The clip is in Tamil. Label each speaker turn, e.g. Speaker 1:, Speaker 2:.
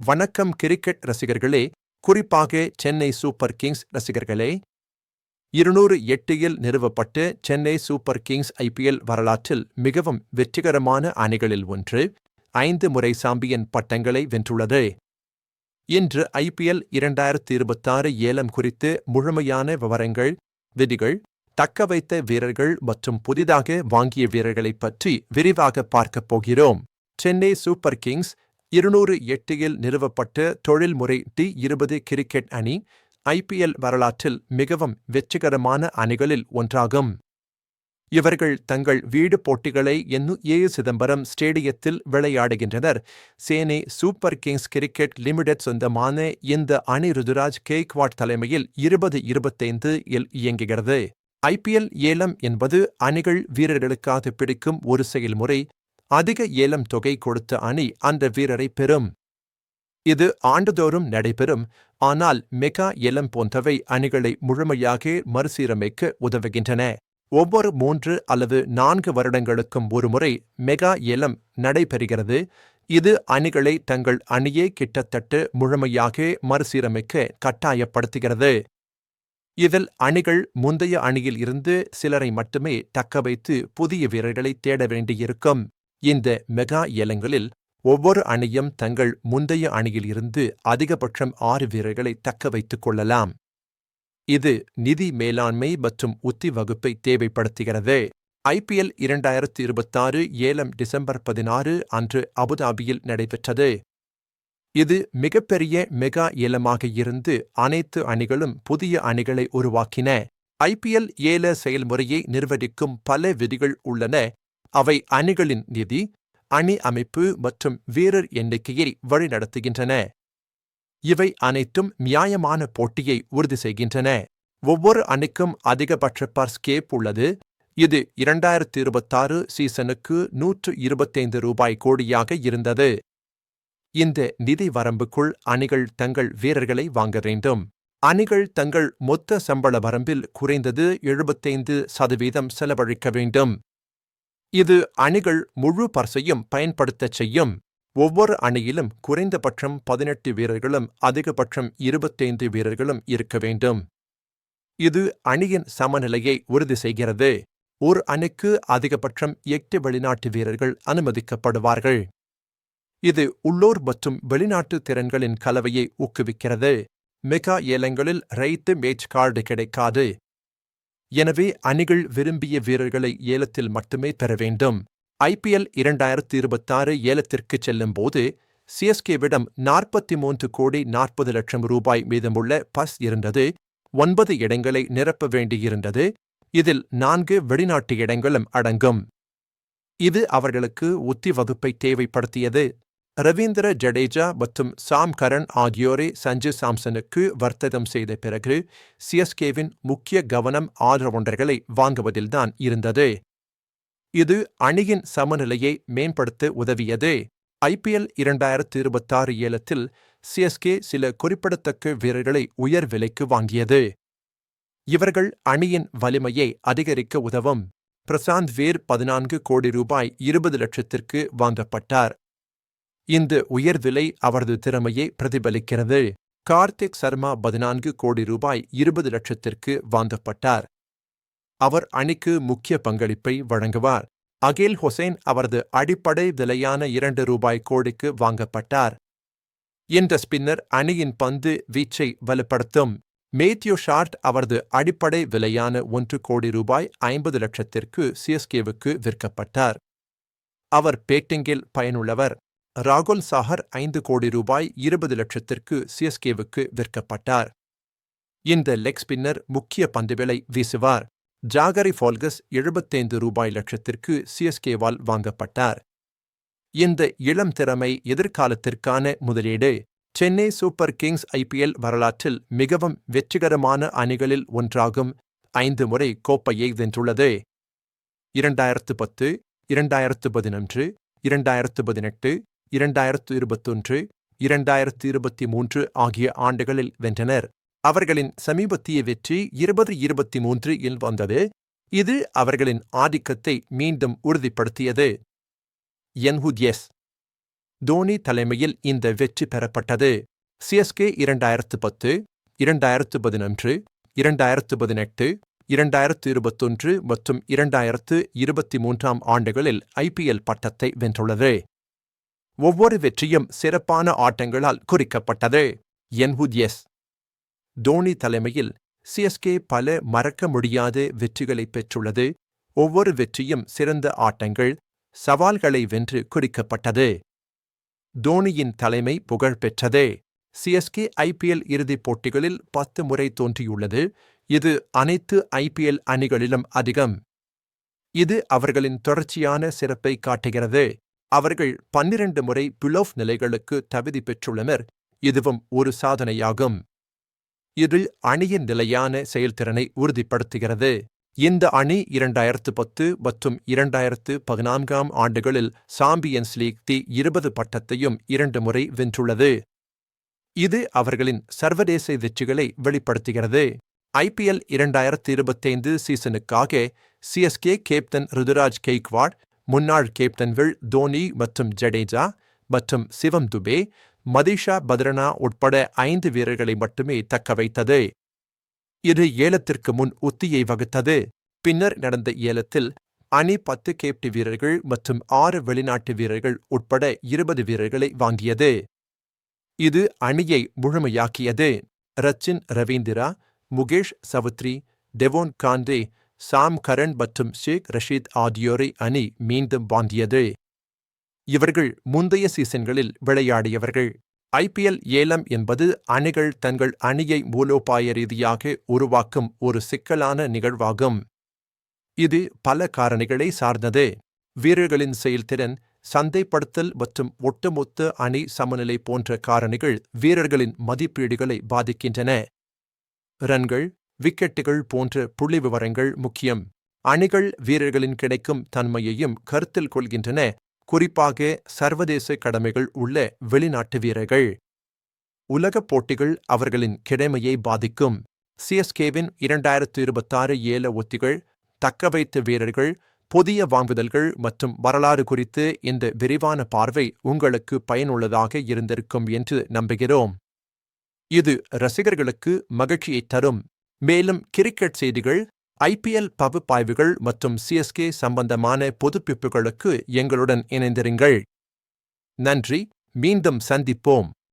Speaker 1: வணக்கம் கிரிக்கெட் ரசிகர்களே, குறிப்பாக சென்னை சூப்பர் கிங்ஸ் ரசிகர்களே. 208இல் நிறுவப்பட்ட சென்னை சூப்பர் கிங்ஸ் ஐபிஎல் வரலாற்றில் மிகவும் வெற்றிகரமான அணிகளில் ஒன்று. 5 முறை சாம்பியன் பட்டங்களை வென்றுள்ளது. இன்று ஐபிஎல் 2026 ஏலம் குறித்து முழுமையான விவரங்கள், விதிகள், தக்கவைத்த வீரர்கள் மற்றும் புதிதாக வாங்கிய வீரர்களைப் பற்றி விரிவாக பார்க்கப் போகிறோம். சென்னை சூப்பர் கிங்ஸ் 208இல் நிறுவப்பட்ட தொழில்முறை T20 கிரிக்கெட் அணி ஐபிஎல் வரலாற்றில் மிகவும் வெற்றிகரமான அணிகளில் ஒன்றாகும். இவர்கள் தங்கள் வீடு போட்டிகளை NA சிதம்பரம் ஸ்டேடியத்தில் விளையாடுகின்றனர். Chennai super kings cricket limited சொந்தமான இந்த அணி ருதுராஜ் கெய்க்வாட் தலைமையில் 2025இல் இயங்குகிறது. ஐபிஎல் ஏலம் என்பது அணிகள் வீரர்களுக்காக பிடிக்கும் ஒரு செயல்முறை. அதிக ஏலம் தொகை கொடுத்த அணி அந்த வீரரை பெறும். இது ஆண்டுதோறும் நடைபெறும், ஆனால் மெகா ஏலம் போன்றவை அணிகளை முழுமையாக மறுசீரமைக்க உதவுகின்றன. ஒவ்வொரு 3 அல்லது 4 வருடங்களுக்கும் ஒருமுறை மெகா ஏலம் நடைபெறுகிறது. இது அணிகளை தங்கள் அணியை கிட்டத்தட்ட முழுமையாக மறுசீரமைக்க கட்டாயப்படுத்துகிறது. இதில் அணிகள் முந்தைய அணியில் இருந்து சிலரை மட்டுமே தக்கவைத்து புதிய வீரர்களை தேட வேண்டியிருக்கும். இந்த மெகா ஏலங்களில் ஒவ்வொரு அணியும் தங்கள் முந்தைய அணியில் இருந்து அதிகபட்சம் 6 வீரர்களை தக்க வைத்துக் கொள்ளலாம். இது நிதி மேலாண்மை மற்றும் உத்தி வகுப்பை தேவைப்படுத்துகிறது. ஐபிஎல் 2026 ஏலம் டிசம்பர் 16 அன்று அபுதாபியில் நடைபெற்றது. இது மிகப்பெரிய மெகா ஏலமாக இருந்து அனைத்து அணிகளும் புதிய அணிகளை உருவாக்கின. ஐபிஎல் ஏல செயல்முறையை நிர்வகிக்கும் பல விதிகள் உள்ளன. அவை அணிகளின் நிதி, அணி அமைப்பு மற்றும் வீரர் எண்ணிக்கையை வழிநடத்துகின்றன. இவை அனைத்தும் நியாயமான போட்டியை உறுதி செய்கின்றன. ஒவ்வொரு அணிக்கும் அதிகபட்ச பர்ஸ் கேப் உள்ளது. இது 2026 சீசனுக்கு ₹125 கோடியாக இருந்தது. இந்த நிதி வரம்புக்குள் அணிகள் தங்கள் வீரர்களை வாங்க வேண்டும். அணிகள் தங்கள் மொத்த சம்பள வரம்பில் குறைந்தது 75% செலவழிக்க வேண்டும். இது அணிகள் முழு பர்ஸையும் பயன்படுத்தச் செய்யும். ஒவ்வொரு அணியிலும் குறைந்தபட்சம் 18 வீரர்களும் அதிகபட்சம் 25 வீரர்களும் இருக்க வேண்டும். இது அணியின் சமநிலையை உறுதி செய்கிறது. ஒரு அணிக்கு அதிகபட்சம் 8 வெளிநாட்டு வீரர்கள் அனுமதிக்கப்படுவார்கள். இது உள்ளூர் மற்றும் வெளிநாட்டு திறன்களின் கலவையை ஊக்குவிக்கிறது. மெகா ஏலங்களில் ரைத்து மேட்ச் கார்டு கிடைக்காது. எனவே அணிகள் விரும்பிய வீரர்களை ஏலத்தில் மட்டுமே பெற வேண்டும். ஐபிஎல் 2026 ஏலத்திற்குச் செல்லும்போது சிஎஸ்கேவிடம் ₹43,40,00,000 மீதமுள்ள பஸ் இருந்தது. 9 இடங்களை நிரப்ப வேண்டியிருந்தது. இதில் 4 வெளிநாட்டு இடங்களும் அடங்கும். இது அவர்களுக்கு உத்தி வகுப்பை தேவைப்படுத்தியது. ரவீந்திர ஜடேஜா மற்றும் சாம் கரன் ஆகியோரை சஞ்சு சாம்சனுக்கு வர்த்தகம் செய்த பிறகு சிஎஸ்கேவின் முக்கிய கவனம் ஆல்ரவுண்டர்களை வாங்குவதில்தான் இருந்தது. இது அணியின் சமநிலையை மேம்படுத்த உதவியது. ஐபிஎல் 2026 ஏலத்தில் சிஎஸ்கே சில குறிப்பிடத்தக்க வீரர்களை உயர் விலைக்கு வாங்கியது. இவர்கள் அணியின் வலிமையை அதிகரிக்க உதவும். பிரசாந்த் வேர் ₹14 கோடி 20 லட்சத்திற்கு வாங்கப்பட்டார். இந்த உயர் விலை அவரது திறமையை பிரதிபலிக்கிறது. கார்த்திக் சர்மா ₹14 கோடி 20 லட்சத்திற்கு வாங்கப்பட்டார். அவர் அணிக்கு முக்கிய பங்களிப்பை வழங்குவார். அகில் ஹுசைன் அவரது அடிப்படை விலையான ₹2 கோடிக்கு வாங்கப்பட்டார். இந்த ஸ்பின்னர் அணியின் பந்து வீச்சை வலுப்படுத்தும். மேத்யூ ஷார்ட் அவரது அடிப்படை விலையான ₹1 கோடி 50 லட்சத்திற்கு சிஎஸ்கேவுக்கு விற்கப்பட்டார். அவர் பேட்டிங்கில் பயனுள்ளவர். ராகுல் சாஹர் ₹5 கோடி 20 லட்சத்திற்கு சிஎஸ்கேவுக்கு விற்கப்பட்டார். இந்த லெக் ஸ்பின்னர் முக்கிய பந்துகளை வீசுவார். ஜாகரி ஃபால்கஸ் ₹75 லட்சத்திற்கு சிஎஸ்கேவால் வாங்கப்பட்டார். இந்த இளம் திறமை எதிர்காலத்திற்கான முதலீடு. சென்னை சூப்பர் கிங்ஸ் ஐபிஎல் வரலாற்றில் மிகவும் வெற்றிகரமான அணிகளில் ஒன்றாகும். 5 முறை கோப்பையை வென்றுள்ளது. 2010, 2011, 2018, 2021, 2023 ஆகிய ஆண்டுகளில் வென்றனர். அவர்களின் சமீபத்திய வெற்றி 2023இல் வந்தது. இது அவர்களின் ஆதிக்கத்தை மீண்டும் உறுதிப்படுத்தியது. என்ஹுத்யஸ் தோனி தலைமையில் இந்த வெற்றி பெறப்பட்டது. சிஎஸ்கே 2010, 2011, 2018, 2021 மற்றும் 2023 ஆண்டுகளில் ஐபிஎல் பட்டத்தை வென்றுள்ளது. ஒவ்வொரு வெற்றியும் சிறப்பான ஆட்டங்களால் குறிக்கப்பட்டது. எஸ். தோனி தலைமையில் சிஎஸ்கே பல மறக்க முடியாத வெற்றிகளை பெற்றுள்ளது. ஒவ்வொரு வெற்றியும் சிறந்த ஆட்டங்கள், சவால்களை வென்று குறிக்கப்பட்டது. தோனியின் தலைமை புகழ் பெற்றது. சிஎஸ்கே ஐபிஎல் இறுதிப் போட்டிகளில் 10 முறை தோன்றியுள்ளது. இது அனைத்து ஐபிஎல் அணிகளிலும் அதிகம். இது அவர்களின் தொடர்ச்சியான சிறப்பை காட்டுகிறது. அவர்கள் 12 முறை பிளே-ஆஃப் நிலைகளுக்கு தகுதி பெற்றுள்ளனர். இதுவும் ஒரு சாதனையாகும். இது அணியின் நிலையான செயல்திறனை உறுதிப்படுத்துகிறது. இந்த அணி 2010 மற்றும் 2014 ஆண்டுகளில் சாம்பியன்ஸ் லீக் தி20 பட்டத்தையும் 2 முறை வென்றுள்ளது. இது அவர்களின் சர்வதேச வெற்றிகளை வெளிப்படுத்துகிறது. ஐபிஎல் 2025 சீசனுக்காக சிஎஸ்கே கேப்டன் ருதுராஜ் கெய்க்வாட், முன்னாள் கேப்டன்கள் தோனி மற்றும் ஜடேஜா மற்றும் சிவம் துபே, மதிஷா பத்ரனா உட்பட 5 வீரர்களை மட்டுமே தக்கவைத்தது. இது ஏலத்திற்கு முன் உத்தியை வகுத்தது. பின்னர் நடந்த ஏலத்தில் அணி 10 கேப்டி வீரர்கள் மற்றும் 6 வெளிநாட்டு வீரர்கள் உட்பட 20 வீரர்களை வாங்கியது. இது அணியை முழுமையாக்கியது. ரச்சின் ரவீந்திரா, முகேஷ் சவுத்ரி, டெவோன் காண்டே, சாம் கரன் மற்றும் ஷேக் ரஷீத் ஆகியோரை அணி மீண்டும் வாங்கியது. இவர்கள் முந்தைய சீசன்களில் விளையாடியவர்கள். ஐபிஎல் ஏலம் என்பது அணிகள் தங்கள் அணியை மூலோபாய ரீதியாக உருவாக்கும் ஒரு சிக்கலான நிகழ்வாகும். இது பல காரணிகளை சார்ந்தது. வீரர்களின் செயல்திறன், சந்தைப்படுத்தல் மற்றும் ஒட்டுமொத்த அணி சமநிலை போன்ற காரணிகள் வீரர்களின் மதிப்பீடுகளை பாதிக்கின்றன. ரன்கள், விக்கெட்டுகள் போன்ற புள்ளிவிவரங்கள் முக்கியம். அணிகள் வீரர்களின் கிடைக்கும் தன்மையையும் கருத்தில் கொள்கின்றன, குறிப்பாக சர்வதேச கடமைகள் உள்ள வெளிநாட்டு வீரர்கள். உலகப் போட்டிகள் அவர்களின் கிடைமையை பாதிக்கும். சிஎஸ்கேவின் 2026 ஏல உத்திகள், தக்கவைத்த வீரர்கள், புதிய வாங்குதல்கள் மற்றும் வரலாறு குறித்து இந்த விரிவான பார்வை உங்களுக்கு பயனுள்ளதாக இருந்திருக்கும் என்று நம்புகிறோம். இது ரசிகர்களுக்கு மகிழ்ச்சியைத் தரும். மேலும் கிரிக்கெட் செய்திகள், ஐபிஎல் பகுப்பாய்வுகள் மற்றும் சிஎஸ்கே சம்பந்தமான புதுப்பிப்புகளுக்கு எங்களுடன் இணைந்திருங்கள். நன்றி, மீண்டும் சந்திப்போம்.